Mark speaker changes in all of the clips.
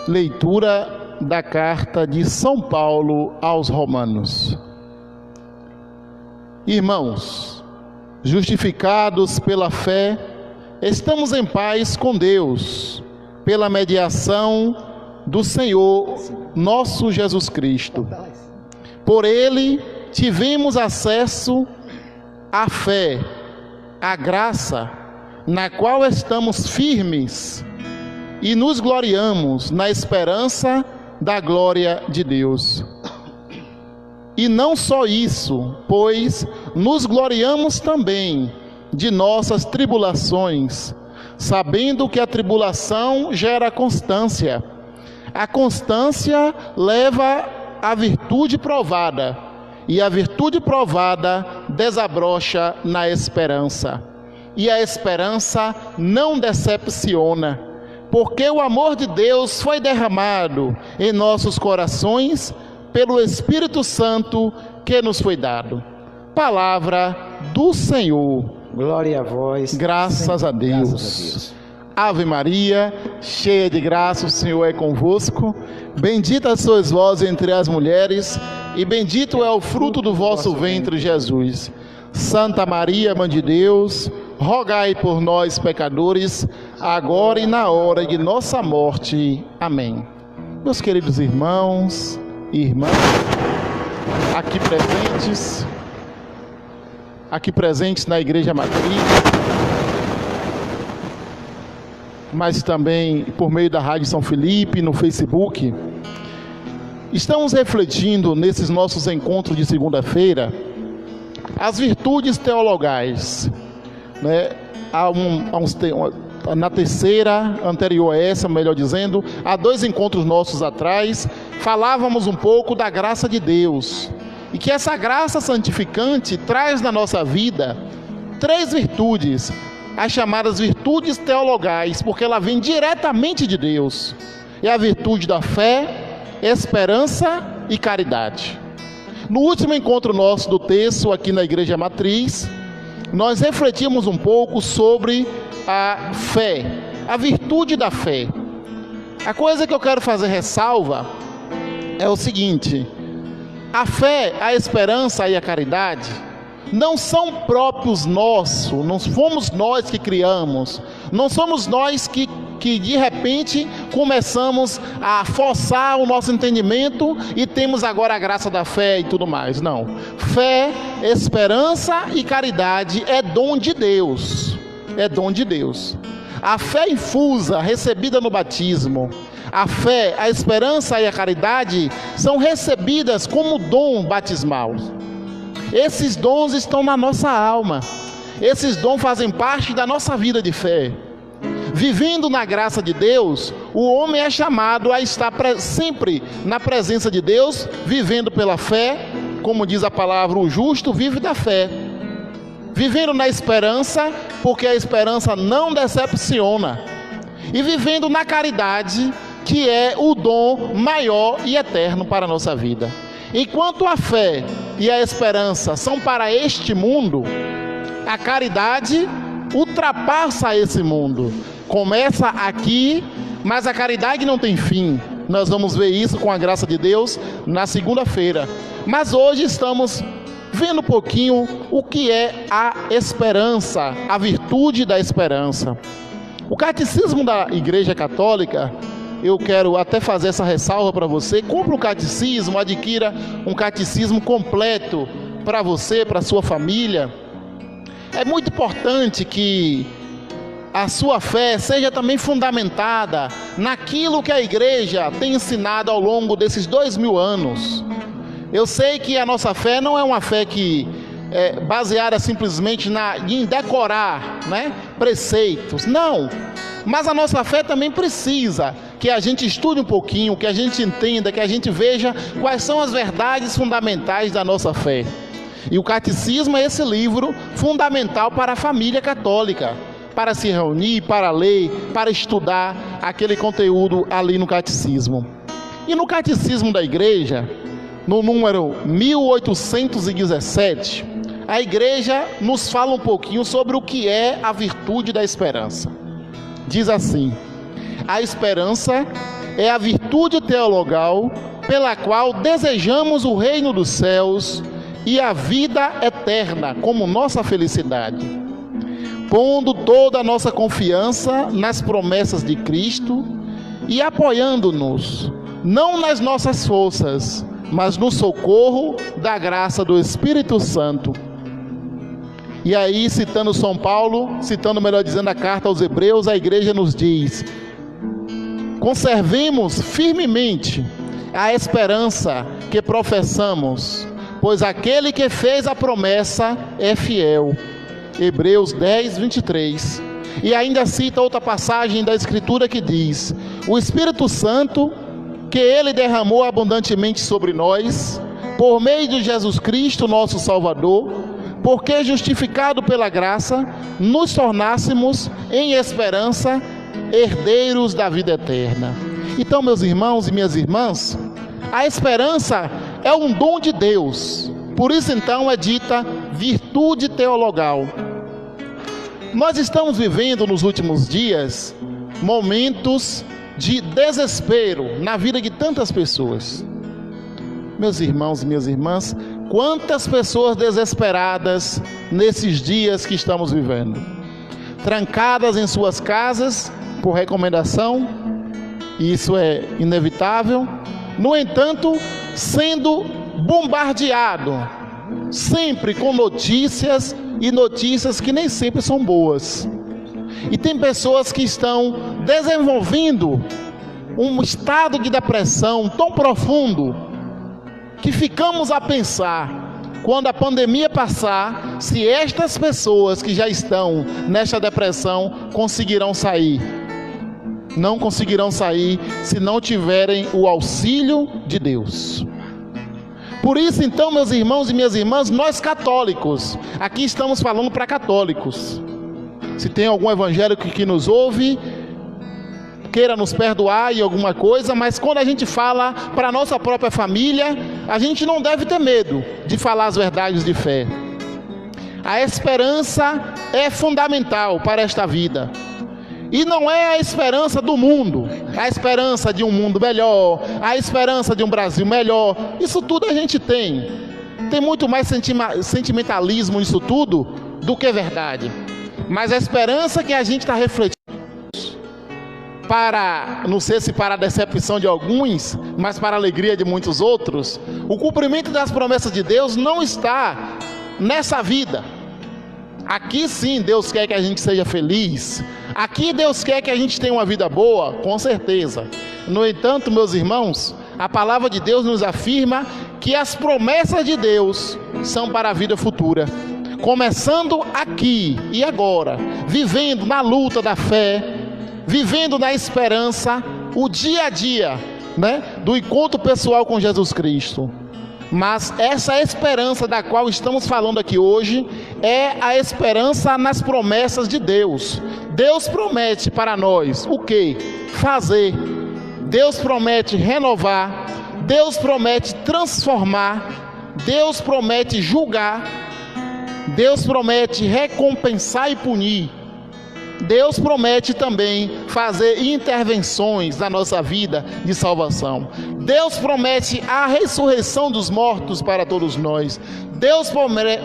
Speaker 1: Leitura da carta de São Paulo aos Romanos. Irmãos, justificados pela fé, estamos em paz com Deus, pela mediação do Senhor nosso Jesus Cristo. Por Ele tivemos acesso à fé, à graça, na qual estamos firmes e nos gloriamos na esperança da glória de Deus. E não só isso, pois nos gloriamos também de nossas tribulações, sabendo que a tribulação gera constância. A constância leva à virtude provada, e a virtude provada desabrocha na esperança. E a esperança não decepciona, porque o amor de Deus foi derramado em nossos corações pelo Espírito Santo que nos foi dado. Palavra do Senhor.
Speaker 2: Glória a vós.
Speaker 1: Graças a Deus. Ave Maria, cheia de graça, o Senhor é convosco. Bendita sois vós entre as mulheres, e bendito é o fruto do vosso ventre, Jesus. Santa Maria, Mãe de Deus, rogai por nós, pecadores, agora e na hora de nossa morte. Amém. Meus queridos irmãos e irmãs, aqui presentes na Igreja Matriz, mas também por meio da Rádio São Felipe, no Facebook, estamos refletindo nesses nossos encontros de segunda-feira as virtudes teologais, né? Na terceira, anterior a essa, melhor dizendo, há 2 encontros nossos atrás, falávamos um pouco da graça de Deus, e que essa graça santificante traz na nossa vida 3 virtudes, as chamadas virtudes teologais, porque ela vem diretamente de Deus. É a virtude da fé, esperança e caridade. No último encontro nosso do texto, aqui na Igreja Matriz, nós refletimos um pouco sobre a fé, a virtude da fé. A coisa que eu quero fazer ressalva é o seguinte: a fé, a esperança e a caridade não são próprios nossos, não fomos nós que criamos, não somos nós que de repente começamos a forçar o nosso entendimento e temos agora a graça da fé e tudo mais. Não. Fé, esperança e caridade é dom de Deus. É dom de Deus. A fé infusa, recebida no batismo, a fé, a esperança e a caridade são recebidas como dom batismal. Esses dons estão na nossa alma. Esses dons fazem parte da nossa vida de fé. Vivendo na graça de Deus, o homem é chamado a estar sempre na presença de Deus, vivendo pela fé, como diz a palavra, o justo vive da fé. Vivendo na esperança, porque a esperança não decepciona. E vivendo na caridade, que é o dom maior e eterno para a nossa vida. Enquanto a fé e a esperança são para este mundo, a caridade ultrapassa esse mundo. Começa aqui, mas a caridade não tem fim. Nós vamos ver isso com a graça de Deus na segunda-feira. Mas hoje estamos vendo um pouquinho o que é a esperança, a virtude da esperança. O catecismo da Igreja Católica, eu quero até fazer essa ressalva para você: compre um catecismo, adquira um catecismo completo para você, para a sua família. É muito importante que a sua fé seja também fundamentada naquilo que a igreja tem ensinado ao longo desses 2000 anos. Eu sei que a nossa fé não é uma fé que é baseada simplesmente em decorar, né, preceitos. Não, mas a nossa fé também precisa que a gente estude um pouquinho, que a gente entenda, que a gente veja quais são as verdades fundamentais da nossa fé. E o catecismo é esse livro fundamental para a família católica, para se reunir, para ler, para estudar aquele conteúdo ali no catecismo. E no catecismo da igreja, no número 1817, a igreja nos fala um pouquinho sobre o que é a virtude da esperança. Diz assim: a esperança é a virtude teologal pela qual desejamos o reino dos céus e a vida eterna como nossa felicidade, pondo toda a nossa confiança nas promessas de Cristo e apoiando-nos, não nas nossas forças, mas no socorro da graça do Espírito Santo. E aí, citando São Paulo, citando, melhor dizendo, a carta aos Hebreus, a igreja nos diz: conservemos firmemente a esperança que professamos, pois aquele que fez a promessa é fiel. Hebreus 10, 23. E ainda cita outra passagem da Escritura que diz: o Espírito Santo, que Ele derramou abundantemente sobre nós, por meio de Jesus Cristo, nosso Salvador, porque justificado pela graça, nos tornássemos em esperança herdeiros da vida eterna. Então, meus irmãos e minhas irmãs, a esperança é um dom de Deus. Por isso, então, é dita virtude teologal. Nós estamos vivendo nos últimos dias momentos de desespero na vida de tantas pessoas. Meus irmãos e minhas irmãs, quantas pessoas desesperadas nesses dias que estamos vivendo, trancadas em suas casas por recomendação, e isso é inevitável. No entanto, sendo bombardeado sempre com notícias, e notícias que nem sempre são boas. E tem pessoas que estão desenvolvendo um estado de depressão tão profundo que ficamos a pensar, quando a pandemia passar, se estas pessoas que já estão nesta depressão conseguirão sair. Não conseguirão sair se não tiverem o auxílio de Deus. Por isso, então, meus irmãos e minhas irmãs, nós católicos, aqui estamos falando para católicos. Se tem algum evangélico que nos ouve, queira nos perdoar em alguma coisa, mas quando a gente fala para a nossa própria família, a gente não deve ter medo de falar as verdades de fé. A esperança é fundamental para esta vida. E não é a esperança do mundo, a esperança de um mundo melhor, a esperança de um Brasil melhor. Isso tudo a gente tem. Tem muito mais sentimentalismo nisso tudo do que verdade. Mas a esperança que a gente está refletindo, para, não sei se para a decepção de alguns, mas para a alegria de muitos outros, o cumprimento das promessas de Deus não está nessa vida. Aqui sim Deus quer que a gente seja feliz. Aqui Deus quer que a gente tenha uma vida boa, com certeza. No entanto, meus irmãos, a palavra de Deus nos afirma que as promessas de Deus são para a vida futura. Começando aqui e agora, vivendo na luta da fé, vivendo na esperança, o dia a dia, do encontro pessoal com Jesus Cristo. Mas essa esperança da qual estamos falando aqui hoje é a esperança nas promessas de Deus. Deus promete para nós o quê? Fazer. Deus promete renovar. Deus promete transformar. Deus promete julgar. Deus promete recompensar e punir. Deus promete também fazer intervenções na nossa vida de salvação. Deus promete a ressurreição dos mortos para todos nós. Deus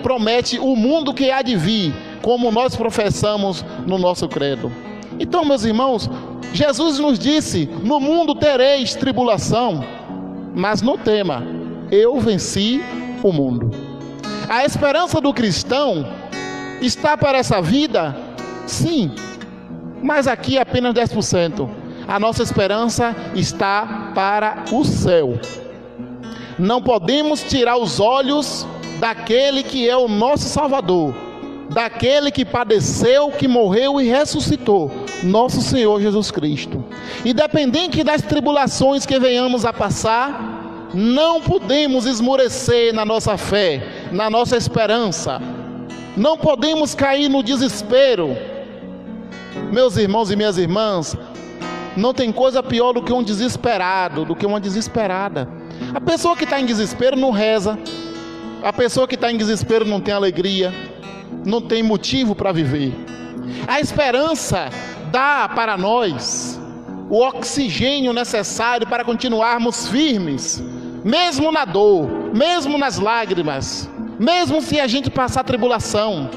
Speaker 1: promete o mundo que há de vir, como nós professamos no nosso credo. Então, meus irmãos, Jesus nos disse: no mundo tereis tribulação, mas não tema, eu venci o mundo. A esperança do cristão está para essa vida? Sim, mas aqui apenas 10%. A nossa esperança está para o céu. Não podemos tirar os olhos daquele que é o nosso Salvador, daquele que padeceu, que morreu e ressuscitou, nosso Senhor Jesus Cristo. Independente das tribulações que venhamos a passar, não podemos esmorecer na nossa fé, na nossa esperança. Não podemos cair no desespero. Meus irmãos e minhas irmãs, não tem coisa pior do que um desesperado, do que uma desesperada. A pessoa que está em desespero não reza. A pessoa que está em desespero não tem alegria, não tem motivo para viver. A esperança dá para nós o oxigênio necessário para continuarmos firmes, mesmo na dor, mesmo nas lágrimas, mesmo se a gente passar tribulação.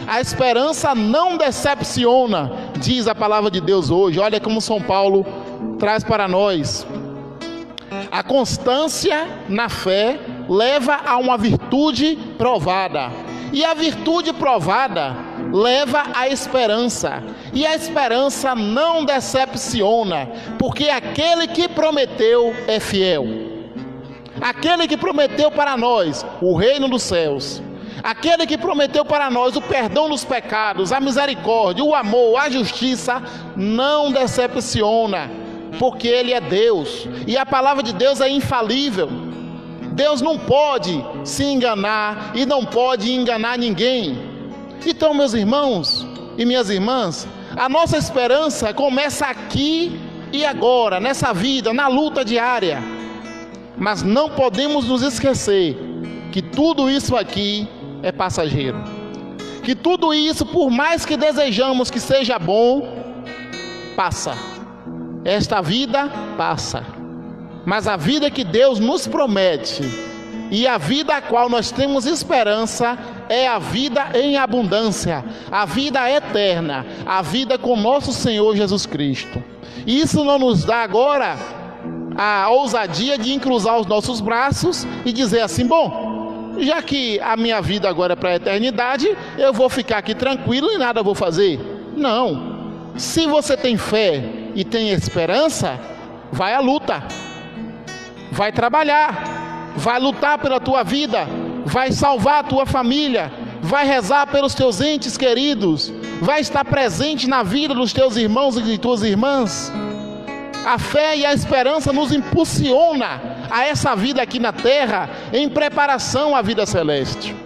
Speaker 1: A esperança não decepciona, diz a palavra de Deus hoje. Olha como São Paulo traz para nós. A constância na fé leva a uma virtude provada, e a virtude provada leva à esperança, e a esperança não decepciona, porque aquele que prometeu é fiel. Aquele que prometeu para nós o reino dos céus, aquele que prometeu para nós o perdão dos pecados, a misericórdia, o amor, a justiça, não decepciona, porque Ele é Deus, e a palavra de Deus é infalível. Deus não pode se enganar e não pode enganar ninguém. Então, meus irmãos e minhas irmãs, a nossa esperança começa aqui e agora, nessa vida, na luta diária. Mas não podemos nos esquecer que tudo isso aqui é passageiro. Que tudo isso, por mais que desejamos que seja bom, passa. Esta vida passa. Mas a vida que Deus nos promete e a vida a qual nós temos esperança é a vida em abundância, a vida eterna, a vida com nosso Senhor Jesus Cristo. E isso não nos dá agora a ousadia de encruzar os nossos braços e dizer assim: bom, já que a minha vida agora é para a eternidade, eu vou ficar aqui tranquilo e nada vou fazer. Não. Se você tem fé e tem esperança, vai à luta. Vai trabalhar, vai lutar pela tua vida, vai salvar a tua família, vai rezar pelos teus entes queridos, vai estar presente na vida dos teus irmãos e de tuas irmãs. A fé e a esperança nos impulsiona a essa vida aqui na terra, em preparação à vida celeste.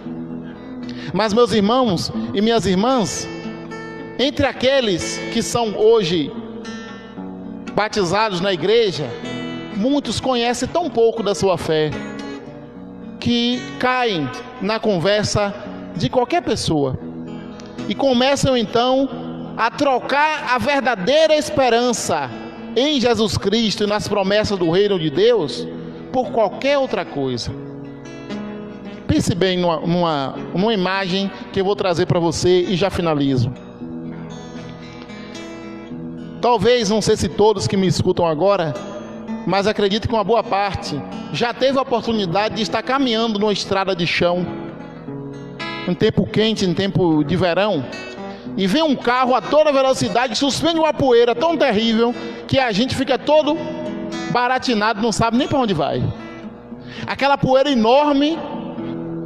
Speaker 1: Mas, meus irmãos e minhas irmãs, entre aqueles que são hoje batizados na igreja, muitos conhecem tão pouco da sua fé, que caem na conversa de qualquer pessoa e começam então a trocar a verdadeira esperança em Jesus Cristo e nas promessas do reino de Deus por qualquer outra coisa. Pense bem numa imagem que eu vou trazer para você e já finalizo. Talvez, não sei se todos que me escutam agora, mas acredito que uma boa parte já teve a oportunidade de estar caminhando numa estrada de chão, em tempo quente, em tempo de verão, e vem um carro a toda velocidade, suspende uma poeira tão terrível, que a gente fica todo baratinado, não sabe nem para onde vai. Aquela poeira enorme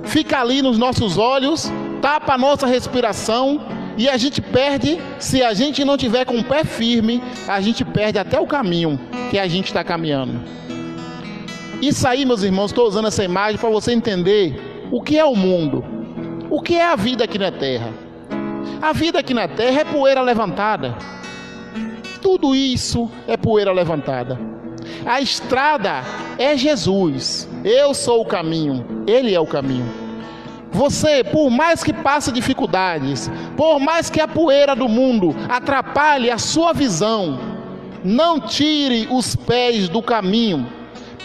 Speaker 1: fica ali nos nossos olhos, tapa a nossa respiração, e a gente perde, se a gente não tiver com o pé firme, a gente perde até o caminho que a gente está caminhando. Isso aí, meus irmãos, estou usando essa imagem para você entender o que é o mundo, o que é a vida aqui na terra. A vida aqui na terra é poeira levantada. Tudo isso é poeira levantada. A estrada é Jesus. Eu sou o caminho, Ele é o caminho. Você, por mais que passe dificuldades, por mais que a poeira do mundo atrapalhe a sua visão, não tire os pés do caminho,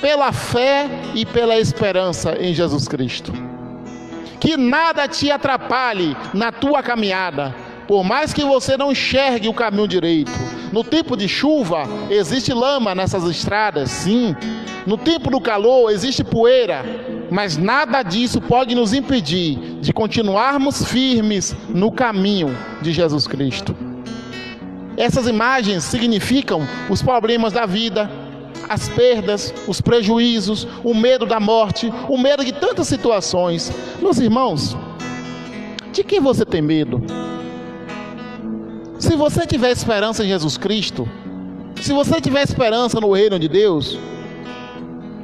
Speaker 1: pela fé e pela esperança em Jesus Cristo. Que nada te atrapalhe na tua caminhada, por mais que você não enxergue o caminho direito. No tempo de chuva, existe lama nessas estradas, sim. No tempo do calor, existe poeira. Mas nada disso pode nos impedir de continuarmos firmes no caminho de Jesus Cristo. Essas imagens significam os problemas da vida, as perdas, os prejuízos, o medo da morte, o medo de tantas situações. Meus irmãos, de que você tem medo? Se você tiver esperança em Jesus Cristo, se você tiver esperança no reino de Deus,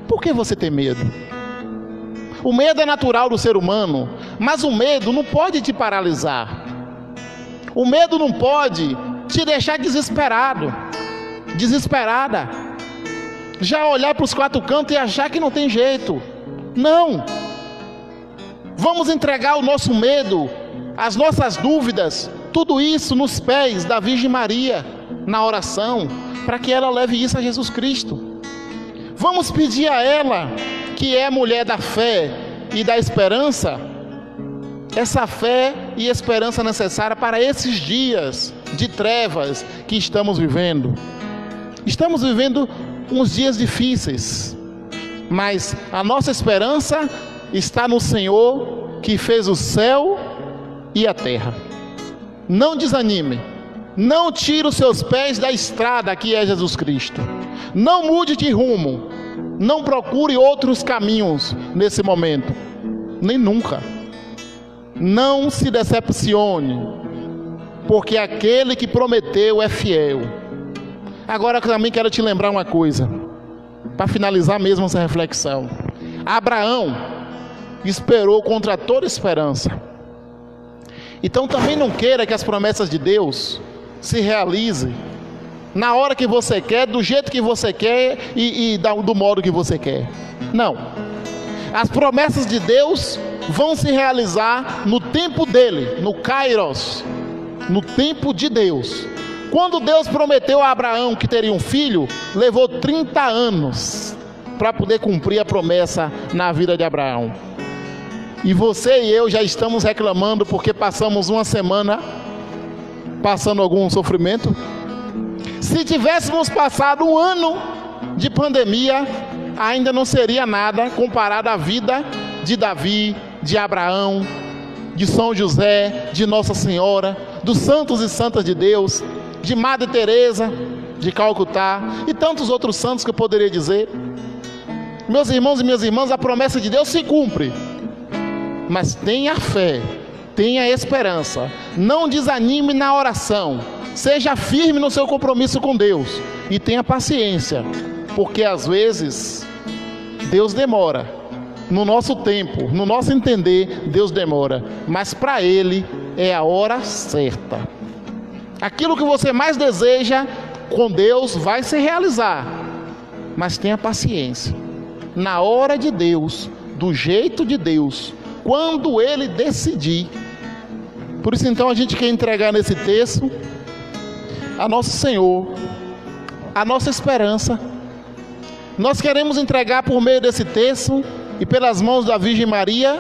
Speaker 1: por que você tem medo? O medo é natural do ser humano, mas o medo não pode te paralisar. O medo não pode te deixar desesperado, desesperada. Já olhar para os quatro cantos e achar que não tem jeito. Não. Vamos entregar o nosso medo, as nossas dúvidas, tudo isso nos pés da Virgem Maria. na oração, para que ela leve isso a Jesus Cristo. Vamos pedir a ela, que é mulher da fé e da esperança, essa fé e esperança necessária para esses dias de trevas que estamos vivendo. Estamos vivendo uns dias difíceis, mas a nossa esperança está no Senhor, que fez o céu e a terra. Não desanime, não tire os seus pés da estrada que é Jesus Cristo. Não mude de rumo, não procure outros caminhos nesse momento, nem nunca. Não se decepcione, porque aquele que prometeu é fiel. Agora eu também quero te lembrar uma coisa, para finalizar mesmo essa reflexão. Abraão esperou contra toda esperança. Então também não queira que as promessas de Deus se realizem na hora que você quer, do jeito que você quer e do modo que você quer. Não. As promessas de Deus vão se realizar no tempo dele, no Kairos, no tempo de Deus. Quando Deus prometeu a Abraão que teria um filho, levou 30 anos para poder cumprir a promessa na vida de Abraão. E você e eu já estamos reclamando porque passamos uma semana passando algum sofrimento. Se tivéssemos passado um ano de pandemia, ainda não seria nada comparado à vida de Davi, de Abraão, de São José, de Nossa Senhora, dos santos e santas de Deus, de Madre Teresa de Calcutá e tantos outros santos que eu poderia dizer. Meus irmãos e minhas irmãs, a promessa de Deus se cumpre, mas tenha fé, tenha esperança, não desanime na oração, seja firme no seu compromisso com Deus e tenha paciência, porque às vezes Deus demora. No nosso tempo, no nosso entender, Deus demora, mas para Ele é a hora certa. Aquilo que você mais deseja com Deus vai se realizar, mas tenha paciência. Na hora de Deus, do jeito de Deus, quando Ele decidir. Por isso então a gente quer entregar nesse texto a nosso Senhor, a nossa esperança. Nós queremos entregar por meio desse texto e pelas mãos da Virgem Maria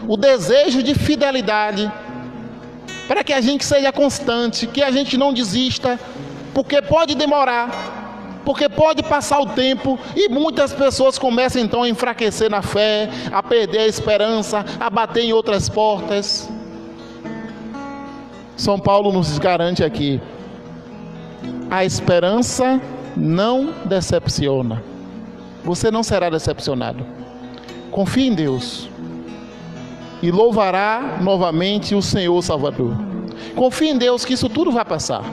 Speaker 1: o desejo de fidelidade, para que a gente seja constante, que a gente não desista, porque pode demorar, porque pode passar o tempo e muitas pessoas começam então a enfraquecer na fé, a perder a esperança, a bater em outras portas. São Paulo nos garante aqui: a esperança não decepciona. Você não será decepcionado. Confie em Deus e louvará novamente o Senhor Salvador. Confie em Deus que isso tudo vai passar.